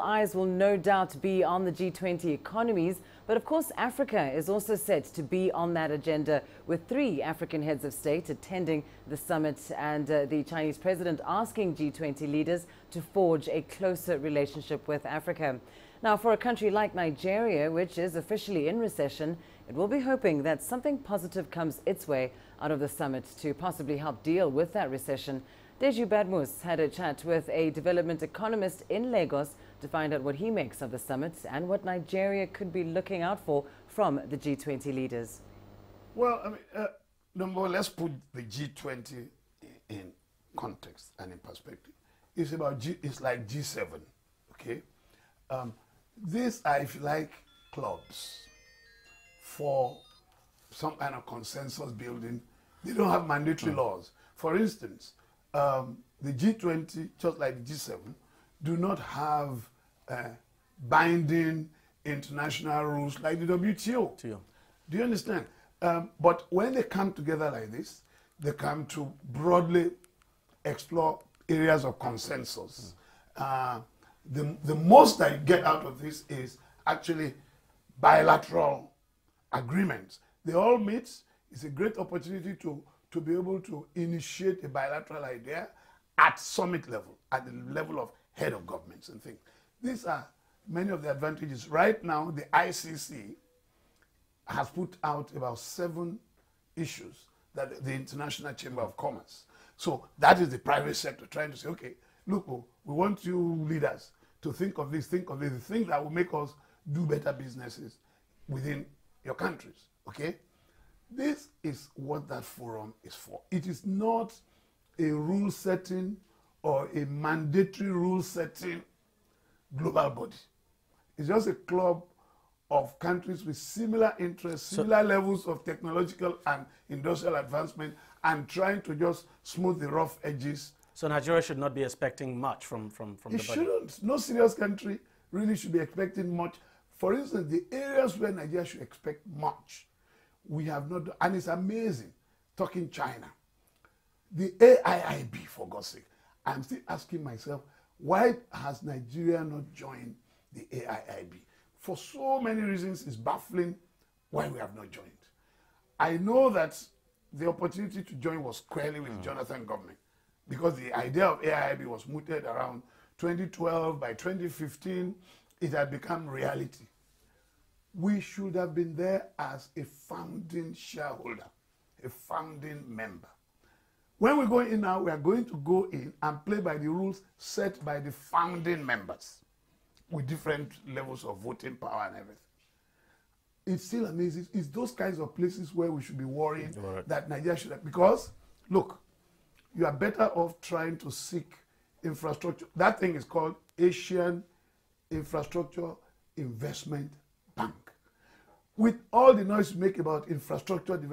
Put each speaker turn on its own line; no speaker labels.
eyes will no doubt be on the G20 economies, but of course Africa is also set to be on that agenda, with 3 African heads of state attending the summit and the Chinese president asking G20 leaders to forge a closer relationship with Africa. Now, for a country like Nigeria, which is officially in recession, it will be hoping that something positive comes its way out of the summit to possibly help deal with that recession. Deji Badmus had a chat with a development economist in Lagos to find out what he makes of the summit and what Nigeria could be looking out for from the G20 leaders.
Well, I mean, number one, let's put the G20 in context and in perspective. It's like G7, okay? These are, if you like, clubs for some kind of consensus building. They don't have mandatory laws. For instance, the G20, just like the G7, do not have binding international rules like the WTO. Do you understand? But when they come together like this, they come to broadly explore areas of consensus. The most I get out of this is actually bilateral agreements. They all meet. It's a great opportunity to be able to initiate a bilateral idea at summit level, at the level of head of governments and things. These are many of the advantages. Right now, the ICC has put out about 7 issues that the International Chamber of Commerce. So that is the private sector trying to say, okay, look, we want you leaders to think of this, the thing that will make us do better businesses within your countries, okay? This is what that forum is for. It is not a rule setting or a mandatory rule setting global body. It's just a club of countries with similar interests, similar levels of technological and industrial advancement, and trying to just smooth the rough edges.
So Nigeria should not be expecting much from the body? It
shouldn't. No serious country really should be expecting much. For instance, the areas where Nigeria should expect much, we have not done. And it's amazing, talking China. The AIIB, for God's sake. I'm still asking myself, why has Nigeria not joined the AIIB? For so many reasons, it's baffling why we have not joined. I know that the opportunity to join was squarely with the Jonathan government, because the idea of AIIB was mooted around 2012. By 2015, it had become reality. We should have been there as a founding shareholder, a founding member. When we go in now, we are going to go in and play by the rules set by the founding members with different levels of voting power and everything. It still amazes. It's those kinds of places where we should be worrying that Nigeria should have, because, look, you are better off trying to seek infrastructure. That thing is called Asian Infrastructure Investment Bank. With all the noise we make about infrastructure development,